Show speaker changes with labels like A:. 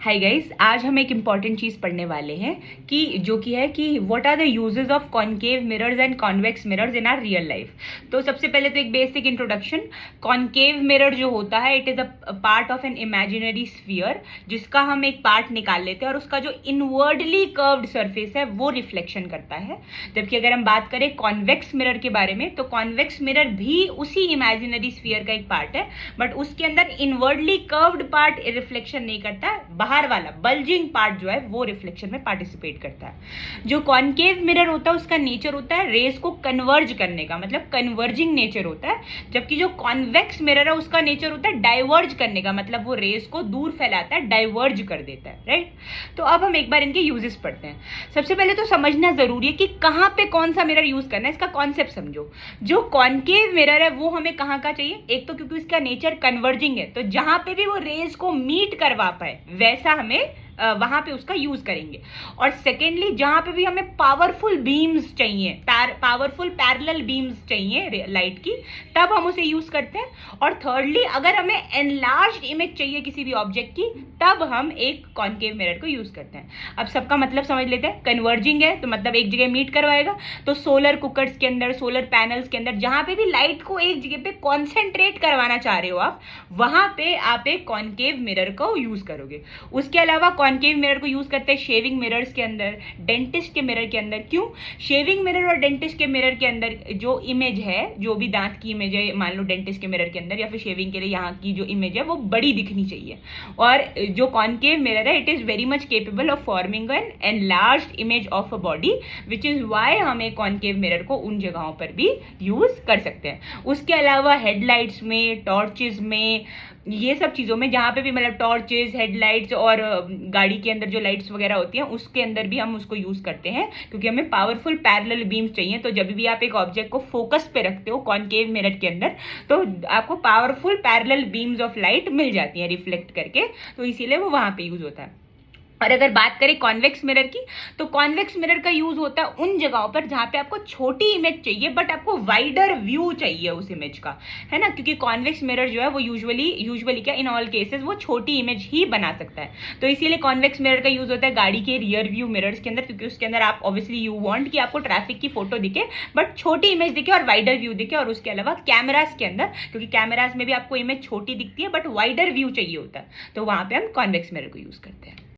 A: Hi guys, आज हम एक इम्पॉर्टेंट चीज़ पढ़ने वाले हैं कि जो कि है कि what are the uses of concave mirrors and convex mirrors in our real life. तो सबसे पहले तो एक बेसिक इंट्रोडक्शन। कॉन्केव मिरर जो होता है it is a part of an imaginary sphere, जिसका हम एक पार्ट निकाल लेते हैं और उसका जो इनवर्डली कर्व्ड सरफेस है वो रिफ्लेक्शन करता है। जबकि अगर हम बात करें कॉन्वेक्स मिरर के बारे में, तो कॉन्वेक्स मिरर भी उसी इमेजिनरी स्फीयर का एक पार्ट है, बट उसके अंदर इनवर्डली कर्व्ड पार्ट रिफ्लेक्शन नहीं करता है, बाहर वाला बल्जिंग पार्ट जो है वो रिफ्लेक्शन में पार्टिसिपेट करता है। जो कॉन्केव मिरर होता है उसका नेचर होता है रेस को कन्वर्ज करने का, मतलब कन्वर्जिंग नेचर होता है। जबकि जो कॉन्वेक्स मिरर है उसका नेचर होता है डाइवर्ज करने का, मतलब वो रेस को दूर फैलाता है, डाइवर्ज कर देता है, राइट। तो अब हम एक बार इनके यूजेस पढ़ते हैं। सबसे पहले तो समझना जरूरी है कि कहाँ पे कौन सा मिरर यूज करना है, इसका कॉन्सेप्ट समझो। जो कॉन्केव मिरर है वो हमें कहाँ का चाहिए, एक तो क्योंकि इसका नेचर कन्वर्जिंग है, तो जहां पे भी वो रेस को मीट करवा पाए वैसा हमें वहां पे उसका यूज करेंगे। और सेकेंडली जहां पे भी हमें पावरफुल बीम्स चाहिए, पावरफुल पैरेलल बीम्स चाहिए लाइट की, तब हम उसे यूज करते हैं। और थर्डली अगर हमें एनलार्ज्ड इमेज चाहिए किसी भी ऑब्जेक्ट की, तब हम एक कॉन्केव मिरर को यूज करते हैं। अब सबका मतलब समझ लेते हैं। कन्वर्जिंग है तो मतलब एक जगह मीट करवाएगा, तो सोलर कुकर्स के अंदर, सोलर पैनल्स के अंदर जहां पे भी लाइट को एक जगह पे कॉन्सेंट्रेट करवाना चाह रहे हो आप, वहां पे आप एक कॉन्केव मिरर को यूज करोगे। उसके अलावा कॉन्केव मिरर को यूज करते हैं शेविंग मिरर्स के अंदर, डेंटिस्ट के मिरर के अंदर। क्यों? शेविंग मिरर और डेंटिस्ट के मिरर के अंदर जो इमेज है, जो भी दांत की इमेज है, मान लो डेंटिस्ट के मिरर के अंदर या फिर शेविंग के लिए यहाँ की जो इमेज है वो बड़ी दिखनी चाहिए। और जो कॉन्केव मिरर है it is very much capable of forming an enlarged image of a body, which is why हम एक कॉन्केव मिरर को उन जगहों पर भी यूज कर सकते हैं। उसके अलावा हेडलाइट्स में, टॉर्चेज में, ये सब चीज़ों में जहाँ पे भी मतलब टॉर्चेज, हेडलाइट्स और गाड़ी के अंदर जो लाइट्स वगैरह होती हैं उसके अंदर भी हम उसको यूज़ करते हैं, क्योंकि हमें पावरफुल पैरेलल बीम्स चाहिए। तो जब भी आप एक ऑब्जेक्ट को फोकस पे रखते हो कॉन्केव मिरर के अंदर, तो आपको powerful parallel beams of light मिल जाती हैं रिफ्लेक्ट करके, तो इसीलिए वो वहाँ पे यूज़ होता है। और अगर बात करें कॉन्वेक्स मिरर की, तो कॉन्वेक्स मिरर का यूज होता है उन जगहों पर जहां पे आपको छोटी इमेज चाहिए बट आपको वाइडर व्यू चाहिए उस इमेज का, है ना। क्योंकि कॉन्वेक्स मिरर जो है वो यूजुअली क्या, इन ऑल केसेस वो छोटी इमेज ही बना सकता है। तो इसीलिए कॉन्वेक्स मिरर का यूज होता है गाड़ी के रियर व्यू मिरर्स के अंदर, क्योंकि उसके अंदर आप ऑब्वियसली यू वांट कि आपको ट्रैफिक की फोटो दिखे बट छोटी इमेज दिखे और वाइडर व्यू दिखे। और उसके अलावा कैमरास के अंदर, क्योंकि कैमरास में भी आपको इमेज छोटी दिखती है बट वाइडर व्यू चाहिए होता है, तो वहां पे हम कॉन्वेक्स मिरर को यूज करते हैं।